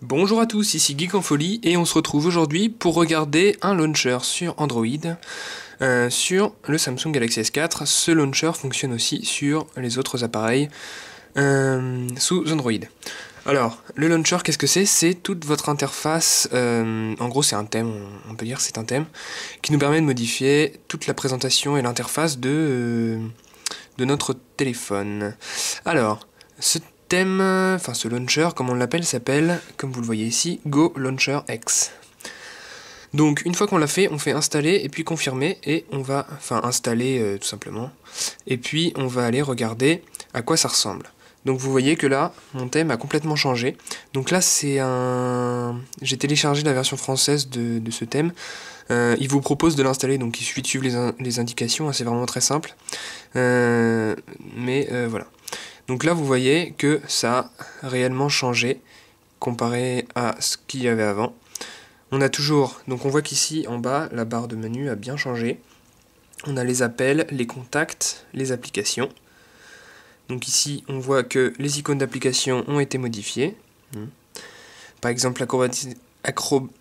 Bonjour à tous, ici Geek en Folie et on se retrouve aujourd'hui pour regarder un launcher sur Android sur le Samsung Galaxy S4. Ce launcher fonctionne aussi sur les autres appareils sous Android. Alors, le launcher, qu'est-ce que c'est? C'est toute votre interface, en gros c'est un thème, on peut dire c'est un thème, qui nous permet de modifier toute la présentation et l'interface de notre téléphone. Alors, ce thème, enfin ce launcher, comme on l'appelle, s'appelle, comme vous le voyez ici, Go Launcher X. Donc une fois qu'on l'a fait, on fait installer et puis confirmer et on va, enfin installer tout simplement, et puis on va aller regarder à quoi ça ressemble. Donc vous voyez que là, mon thème a complètement changé. Donc là c'est un... J'ai téléchargé la version française de ce thème. Il vous propose de l'installer, donc il suffit de suivre les indications, hein, c'est vraiment très simple. Voilà. Donc là vous voyez que ça a réellement changé comparé à ce qu'il y avait avant. On a toujours, donc on voit qu'ici en bas la barre de menu a bien changé. On a les appels, les contacts, les applications. Donc ici on voit que les icônes d'application ont été modifiées. Par exemple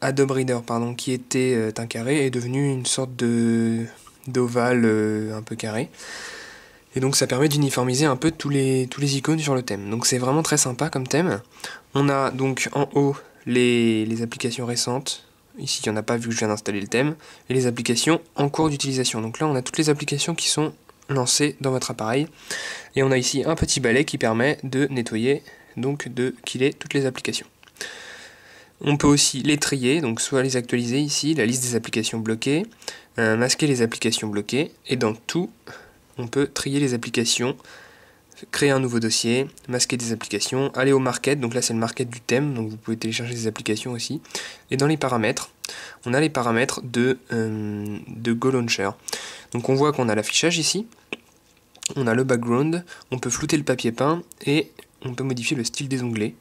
Adobe Reader qui était un carré est devenu une sorte d'ovale un peu carré. Et donc ça permet d'uniformiser un peu tous les icônes sur le thème. Donc c'est vraiment très sympa comme thème. On a donc en haut les applications récentes. Ici il n'y en a pas vu que je viens d'installer le thème. Et les applications en cours d'utilisation. Donc là on a toutes les applications qui sont lancées dans votre appareil. Et on a ici un petit balai qui permet de nettoyer, donc de killer toutes les applications. On peut aussi les trier, donc soit les actualiser ici, la liste des applications bloquées, masquer les applications bloquées, et dans tout, on peut trier les applications, créer un nouveau dossier, masquer des applications, aller au market, donc là c'est le market du thème, donc vous pouvez télécharger des applications aussi. Et dans les paramètres, on a les paramètres de Go Launcher. Donc on voit qu'on a l'affichage ici, on a le background, on peut flouter le papier peint et on peut modifier le style des onglets.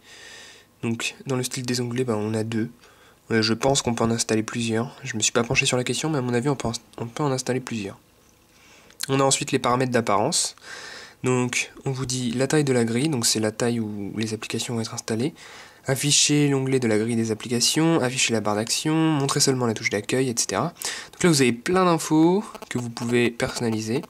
Donc dans le style des onglets, on a deux. Je pense qu'on peut en installer plusieurs. Je me suis pas penché sur la question, mais à mon avis on peut en installer plusieurs. On a ensuite les paramètres d'apparence. Donc on vous dit la taille de la grille, donc c'est la taille où les applications vont être installées. Afficher l'onglet de la grille des applications, afficher la barre d'action, montrer seulement la touche d'accueil, etc. Donc là vous avez plein d'infos que vous pouvez personnaliser.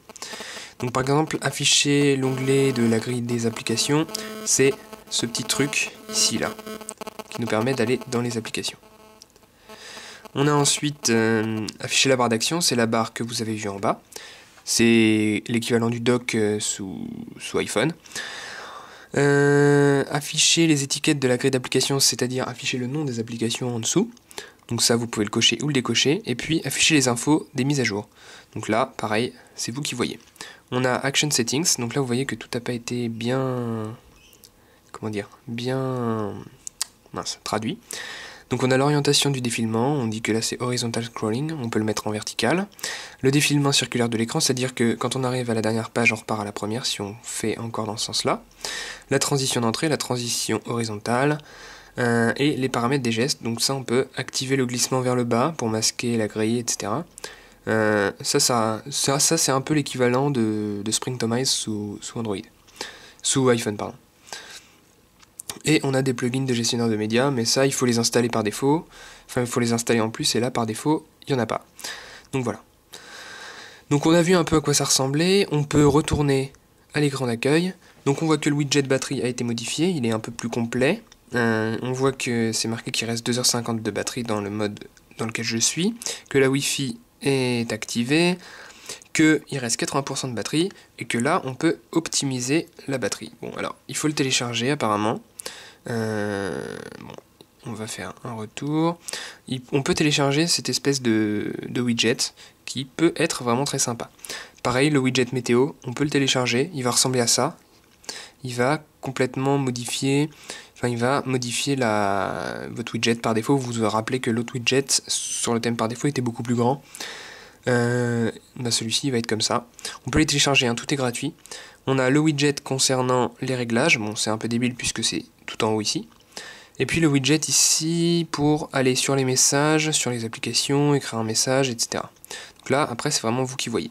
Donc par exemple, afficher l'onglet de la grille des applications, c'est ce petit truc ici là, qui nous permet d'aller dans les applications. On a ensuite afficher la barre d'action, c'est la barre que vous avez vue en bas. C'est l'équivalent du dock sous iPhone. Afficher les étiquettes de la grille d'application, c'est-à-dire afficher le nom des applications en dessous. Donc ça, vous pouvez le cocher ou le décocher. Et puis afficher les infos des mises à jour. Donc là, pareil, c'est vous qui voyez. On a Action Settings. Donc là, vous voyez que tout n'a pas été bien... Comment dire? Bien... mince, traduit. Donc on a l'orientation du défilement, on dit que là c'est horizontal scrolling, on peut le mettre en vertical. Le défilement circulaire de l'écran, c'est-à-dire que quand on arrive à la dernière page, on repart à la première si on fait encore dans ce sens-là. La transition d'entrée, la transition horizontale, et les paramètres des gestes. Donc ça on peut activer le glissement vers le bas pour masquer la grille, etc. Ça c'est un peu l'équivalent de Springtomize sous Android. Sous iPhone, pardon. Et on a des plugins de gestionnaire de médias, mais ça, il faut les installer par défaut. Enfin, il faut les installer en plus, et là, par défaut, il n'y en a pas. Donc voilà. Donc on a vu un peu à quoi ça ressemblait. On peut retourner à l'écran d'accueil. Donc on voit que le widget batterie a été modifié, il est un peu plus complet. On voit que c'est marqué qu'il reste 2h50 de batterie dans le mode dans lequel je suis, que la Wi-Fi est activée, qu'il reste 80% de batterie, et que là, on peut optimiser la batterie. Bon, alors, il faut le télécharger apparemment. On va faire un retour. On peut télécharger cette espèce de widget qui peut être vraiment très sympa. Pareil, le widget météo, on peut le télécharger, il va ressembler à ça. Il va complètement modifier, votre widget par défaut. Vous vous rappelez que l'autre widget sur le thème par défaut était beaucoup plus grand. Celui-ci va être comme ça. On peut les télécharger, tout est gratuit. On a le widget concernant les réglages, bon c'est un peu débile puisque c'est tout en haut ici. Et puis le widget ici pour aller sur les messages, sur les applications, écrire un message, etc. Donc là après c'est vraiment vous qui voyez.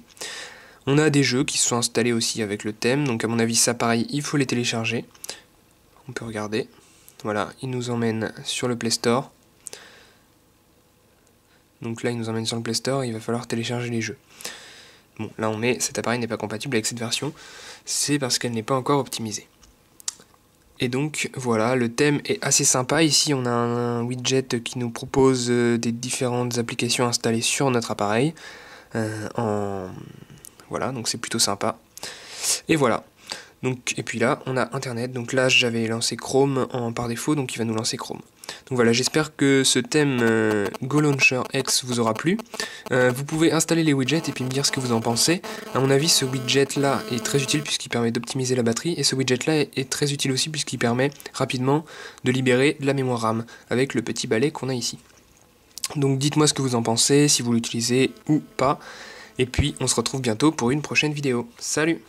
On a des jeux qui sont installés aussi avec le thème, donc à mon avis ça pareil il faut les télécharger. On peut regarder. Voilà, il nous emmène sur le Play Store. Donc là, il nous emmène sur le Play Store et il va falloir télécharger les jeux. Bon, là on met cet appareil n'est pas compatible avec cette version, c'est parce qu'elle n'est pas encore optimisée. Et donc voilà, le thème est assez sympa. Ici on a un widget qui nous propose des différentes applications installées sur notre appareil. Voilà, donc c'est plutôt sympa. Et voilà. Donc, et puis là, on a Internet. Donc là, j'avais lancé Chrome par défaut, donc il va nous lancer Chrome. Donc voilà, j'espère que ce thème Go Launcher X vous aura plu. Vous pouvez installer les widgets et puis me dire ce que vous en pensez. À mon avis, ce widget-là est très utile puisqu'il permet d'optimiser la batterie. Et ce widget-là est très utile aussi puisqu'il permet rapidement de libérer de la mémoire RAM avec le petit balai qu'on a ici. Donc dites-moi ce que vous en pensez, si vous l'utilisez ou pas. Et puis, on se retrouve bientôt pour une prochaine vidéo. Salut!